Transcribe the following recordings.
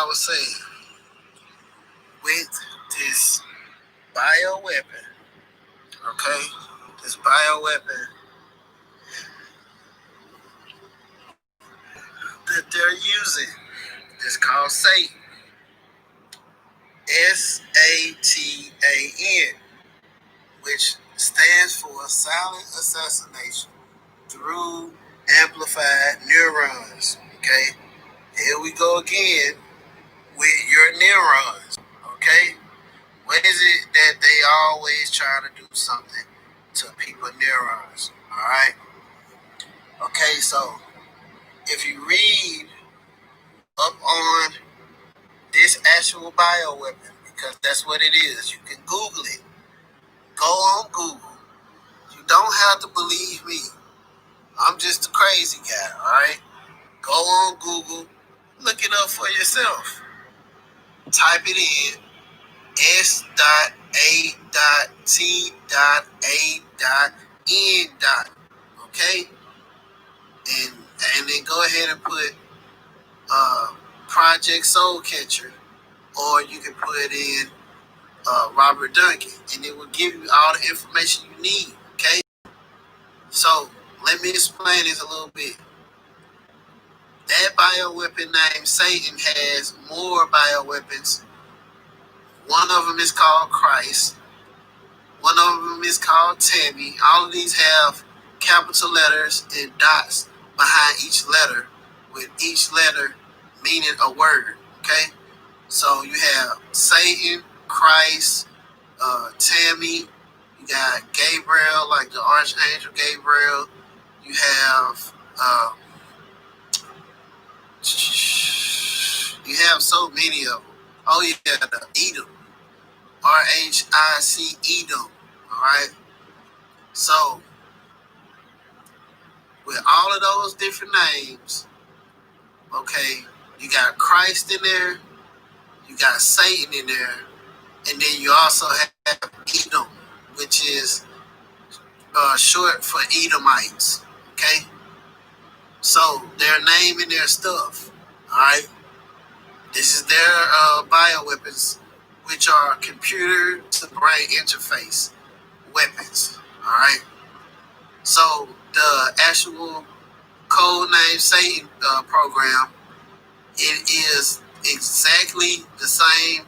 I was saying, with this bioweapon, okay, this bioweapon that they're using is called S.A.T.A.N. S.A.T.A.N., which stands for silent assassination through amplified neurons. Okay, here we go again with your neurons. Okay, what is it that they always trying to do something to people's neurons? All right. Okay, so if you read up on this actual bioweapon, because that's what it is, you can Google it. Go on Google. You don't have to believe me. I'm just a crazy guy. All right. Go on Google. Look it up for yourself. Type it in. S.A.T.A.N. Okay, and then go ahead and put Project Soul Catcher, or you can put in Robert Duncan, and it will give you all the information you need. Okay, so let me explain this a little bit. That bioweapon named S.A.T.A.N. has more bioweapons. One of them is called Christ. One of them is called Tammy. All of these have capital letters and dots behind each letter, with each letter meaning a word. Okay? So you have Satan, Christ, Tammy. You got Gabriel, like the Archangel Gabriel. You have so many of them. Oh yeah, the Edom. R-H-I-C Edom. Alright? So with all of those different names, okay, you got Christ in there, you got Satan in there, and then you also have Edom, which is short for Edomites. Okay, so they're naming their stuff. All right, this is their bioweapons, which are computer to brain interface weapons. All right, so the actual code name Satan program, it is exactly the same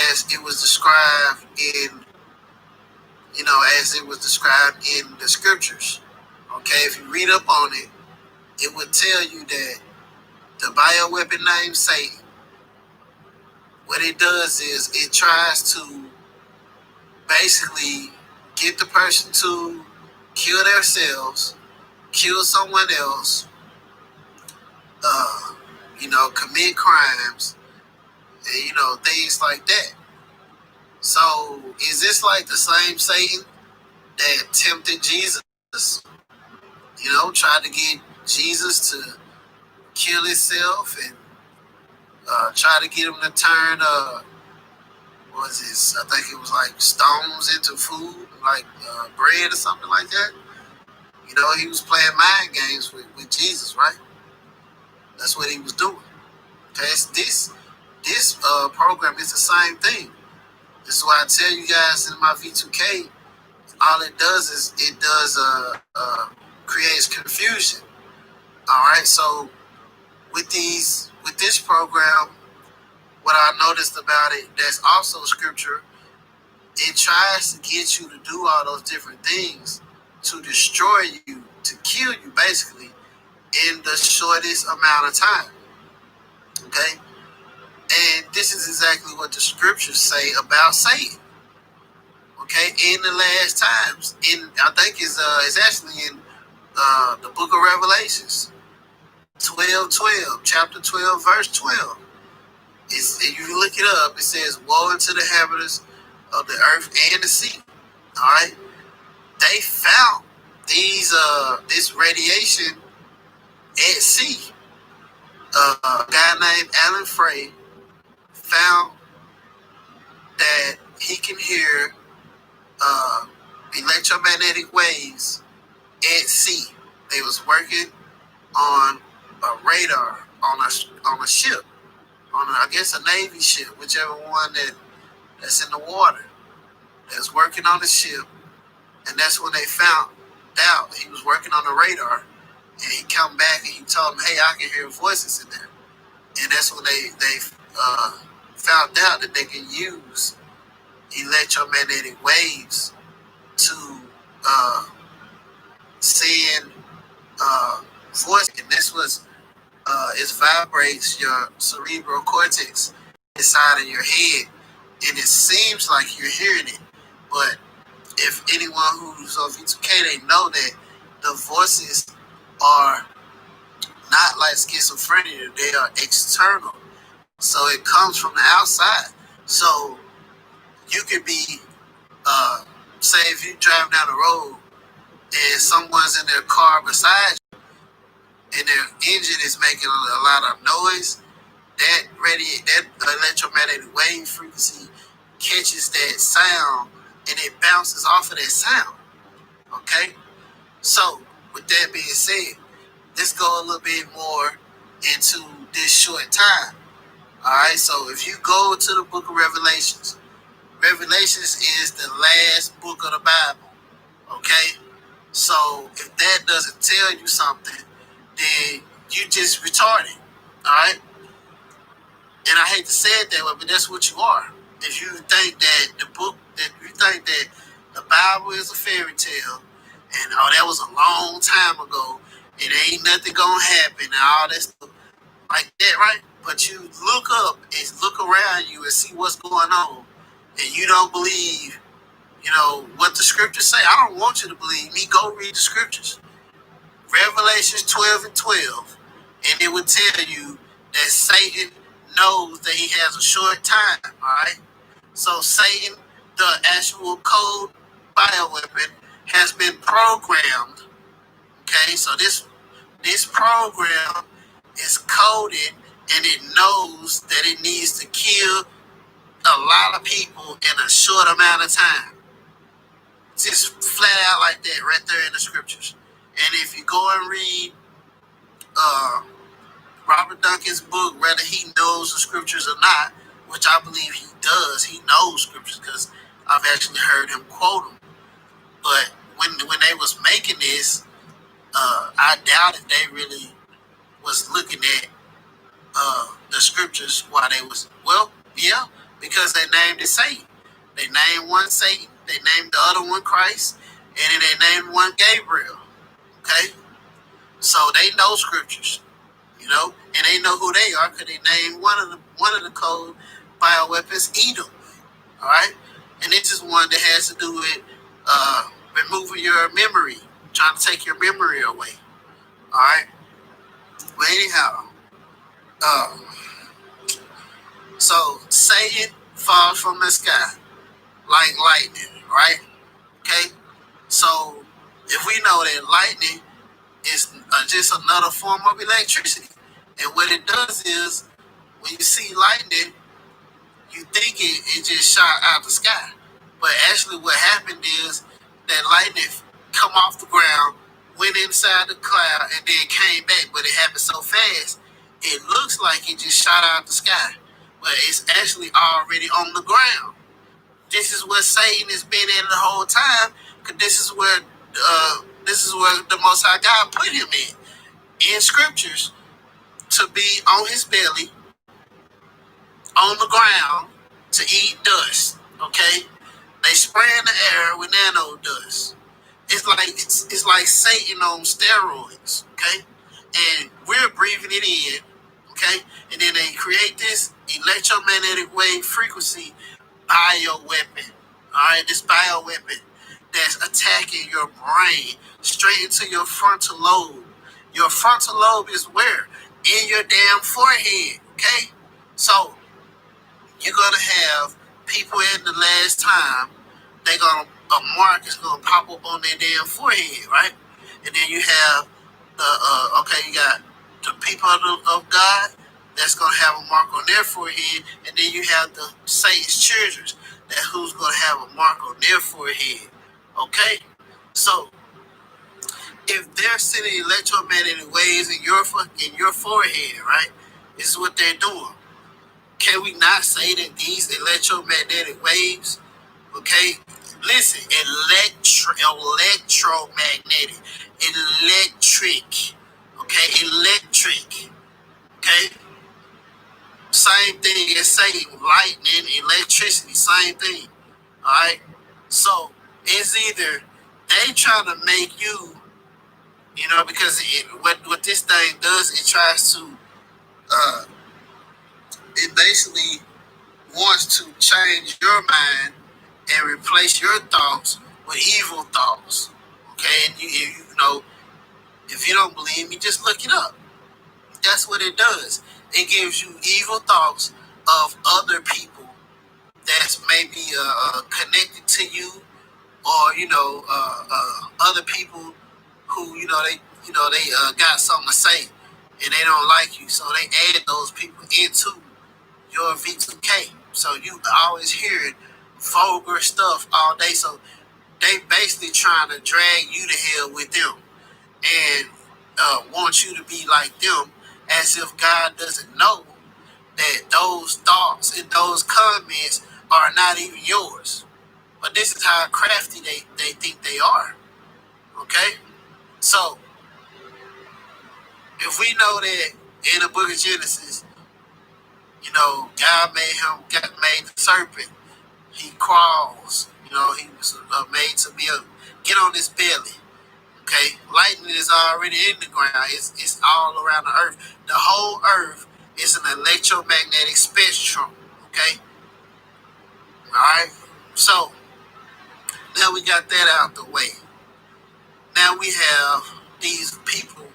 as it was described in, as it was described in the scriptures. Okay, if you read up on it, it would tell you that the bioweapon named Satan, what it does is it tries to basically get the person to kill themselves, kill someone else, commit crimes, and, things like that. So is this like the same Satan that tempted Jesus? Tried to get Jesus to kill himself and try to get him to turn I think it was like stones into food, like bread or something like that. He was playing mind games with Jesus, right? That's what he was doing. Okay, this program is the same thing. This is why I tell you guys in my V2K, all it does is it does creates confusion. All right, so with this program, what I noticed about it, that's also scripture. It tries to get you to do all those different things to destroy you, to kill you, basically, in the shortest amount of time. Okay, and this is exactly what the scriptures say about Satan. Okay, in the last times, I think it's actually in the book of Revelations, 12:12, chapter 12, verse 12. If you look it up, it says, "Woe unto the inhabitants of the earth and the sea." All right, they found this radiation at sea. A guy named Alan Frey found that he can hear electromagnetic waves at sea. They was working on a radar on a ship. on I guess a Navy ship, whichever one that's in the water, that's working on the ship, and that's when they found out he was working on the radar, and he come back and he told them, "Hey, I can hear voices in there," and that's when they found out that they can use electromagnetic waves to uh, send voice, and this was it vibrates your cerebral cortex inside of your head, and it seems like you're hearing it, but if anyone who's on V2K, they know that the voices are not like schizophrenia; they are external, so it comes from the outside. So you could be, uh, say, if you drive down the road and someone's in their car beside you, and their engine is making a lot of noise, that electromagnetic wave frequency catches that sound and it bounces off of that sound. Okay, so with that being said, let's go a little bit more into this short time. All right, so if you go to the book of Revelations, Revelations is the last book of the Bible. Okay, so if that doesn't tell you something, then you just retarded. All right, and I hate to say it that way, but that's what you are. If you think that you think that the Bible is a fairy tale, and oh, that was a long time ago, it ain't nothing gonna happen, and all that stuff like that, right? But you look up and look around you and see what's going on, and you don't believe, what the scriptures say. I don't want you to believe me. Go read the scriptures. Revelations 12 and 12, and it would tell you that Satan knows that he has a short time, all right? So Satan, the actual code bioweapon, has been programmed, okay? So this program is coded, and it knows that it needs to kill a lot of people in a short amount of time. Just flat out like that right there in the scriptures. And if you go and read uh, Robert Duncan's book, whether he knows the scriptures or not, which I believe he does, he knows scriptures because I've actually heard him quote them. But when they was making this, I doubt if they really was looking at the scriptures while they was, well, yeah, because they named it Satan. They named one Satan, they named the other one Christ, and then they named one Gabriel. Okay, so they know scriptures, and they know who they are because they named one of the code bioweapons Edom. All right, and this is one that has to do with removing your memory, trying to take your memory away. All right, but anyhow, uh, so Satan falls from the sky like lightning, right? Okay, so if we know that lightning is just another form of electricity, and what it does is when you see lightning, you think it just shot out the sky, but actually what happened is that lightning come off the ground, went inside the cloud, and then came back, but it happened so fast, it looks like it just shot out the sky, but it's actually already on the ground. This is where Satan has been in the whole time, because this is where the Most High God put him in scriptures, to be on his belly, on the ground, to eat dust. Okay, they spray in the air with nano dust. It's like Satan on steroids. Okay, and we're breathing it in. Okay, and then they create this electromagnetic wave frequency bioweapon. All right, this bioweapon that's attacking your brain straight into your frontal lobe. Your frontal lobe is where? In your damn forehead. Okay, so you're gonna have people in the last time. They're gonna a mark is gonna pop up on their damn forehead, right? And then you have you got the people of God that's gonna have a mark on their forehead, and then you have the Satan's children that who's gonna have a mark on their forehead. Okay, so if they're sending electromagnetic waves in your forehead, right? This is what they're doing. Can we not say that these electromagnetic waves, okay? Listen, electromagnetic, electric, okay? Electric, okay? Same thing as saying lightning, electricity, same thing, all right? So it's either they trying to make you, because what this thing does, it tries to, uh, it basically wants to change your mind and replace your thoughts with evil thoughts. Okay, and if you don't believe me, just look it up. That's what it does. It gives you evil thoughts of other people that's maybe connected to you, or other people who they got something to say and they don't like you, so they add those people into your V2K. So you always hearing vulgar stuff all day. So they basically trying to drag you to hell with them and want you to be like them, as if God doesn't know that those thoughts and those comments are not even yours. But this is how crafty they think they are. Okay? So if we know that in the book of Genesis, God made the serpent. He crawls. He was made to get on his belly. Okay, lightning is already in the ground. It's all around the earth. The whole earth is an electromagnetic spectrum. Okay, all right. So now we got that out the way. Now we have these people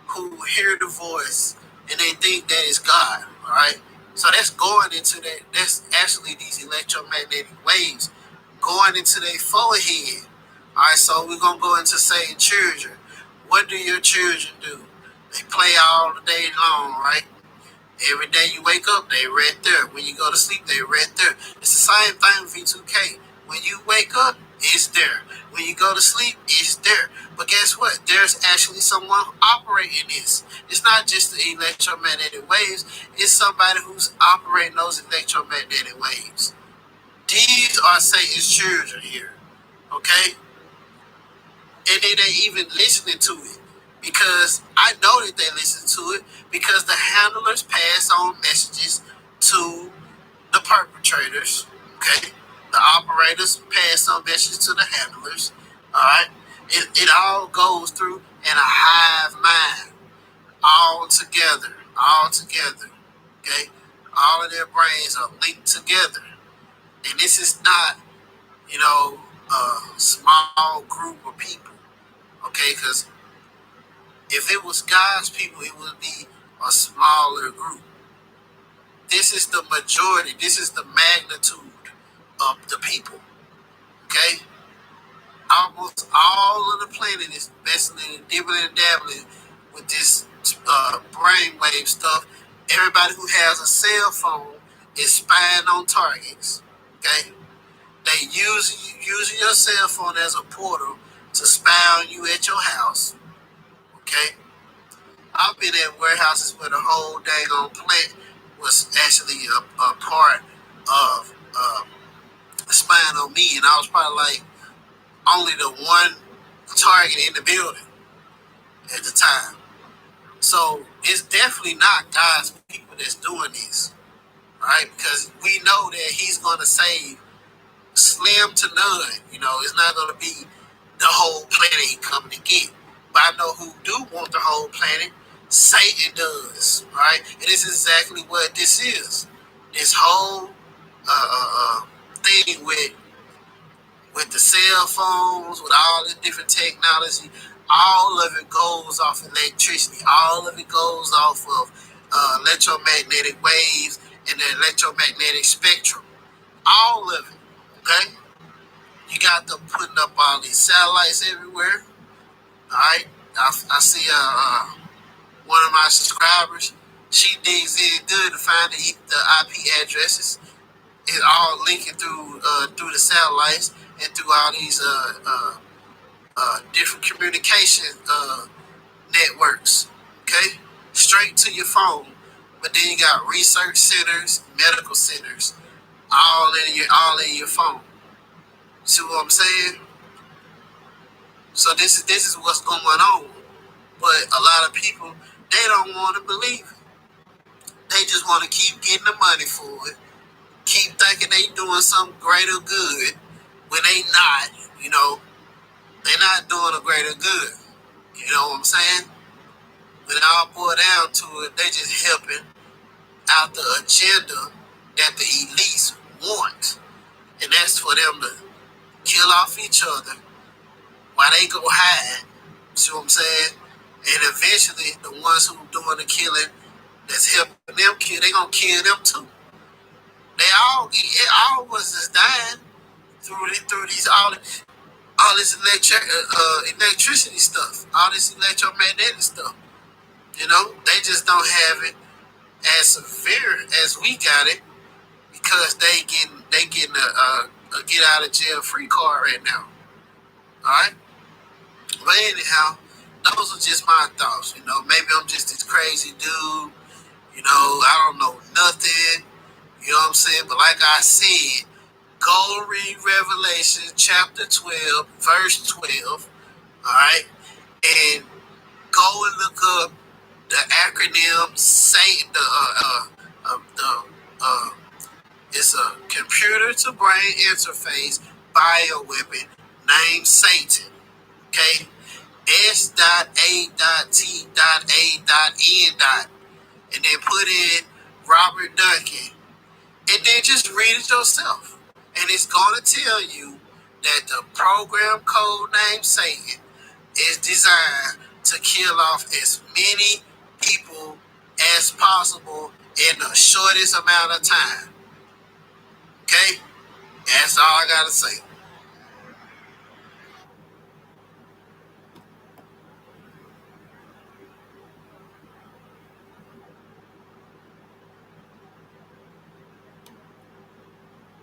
who hear the voice and they think that it's God. All right. So that's going into that. That's actually these electromagnetic waves going into their forehead. All right. So we're gonna go into saying children. What do your children do? They play all the day long, right? Every day you wake up, they right there. When you go to sleep, they right there. It's the same thing with V2K. When you wake up, it's there. When you go to sleep, it's there. But guess what? There's actually someone operating this. It's not just the electromagnetic waves. It's somebody who's operating those electromagnetic waves. These are Satan's children here. Okay? And then they even listening to it, because I know that they listen to it, because the handlers pass on messages to the perpetrators. Okay, the operators pass on messages to the handlers. All right, it all goes through in a hive mind, all together. Okay, all of their brains are linked together, and this is not a small group of people. Okay, because if it was God's people, it would be a smaller group. This is the majority. This is the magnitude of the people. Okay? Almost all of the planet is messing and dibbling and dabbling with this brainwave stuff. Everybody who has a cell phone is spying on targets. Okay? They using your cell phone as a portal to spy on you at your house. Okay? I've been at warehouses where the whole dang on plant was actually a part of spying on me, and I was probably like only the one target in the building at the time. So it's definitely not God's people that's doing this, right? Because we know that He's going to save slim to none. It's not going to be the whole planet He coming to get. But I know who do want the whole planet. Satan does, right? And this is exactly what this is. This whole thing with the cell phones, with all the different technology, all of it goes off electricity. All of it goes off of electromagnetic waves and the electromagnetic spectrum. All of it, okay? You got them putting up all these satellites everywhere, all right? I see one of my subscribers, she digs in good to find the IP addresses. It's all linking through the satellites and through all these different communication networks. Okay, straight to your phone. But then you got research centers, medical centers, all in your phone. See what I'm saying? So this is what's going on. But a lot of people, they don't want to believe it. They just want to keep getting the money for it. Keep thinking they doing something greater good when they not. You know, they not doing a greater good. You know what I'm saying? When it all boil down to it, they just helping out the agenda that the elites want. And that's for them to kill off each other while they go hide. See what I'm saying? And eventually, the ones who doing the killing, that's helping them kill, they gonna kill them too. All of us is dying through these all this electricity stuff, all this electromagnetic stuff. You know, they just don't have it as severe as we got it because they getting a get out of jail free card right now. All right. But anyhow, those are just my thoughts. You know, maybe I'm just this crazy dude. You know, I don't know nothing. You know what I'm saying? But like I said, go read Revelation chapter 12, verse 12. All right, and go and look up the acronym SATAN. It's a computer to brain interface bioweapon named Satan. Okay, S.A.T.A.N. And then put in Robert Duncan. And then just read it yourself. And it's going to tell you that the program code named Satan is designed to kill off as many people as possible in the shortest amount of time. Okay? That's all I got to say.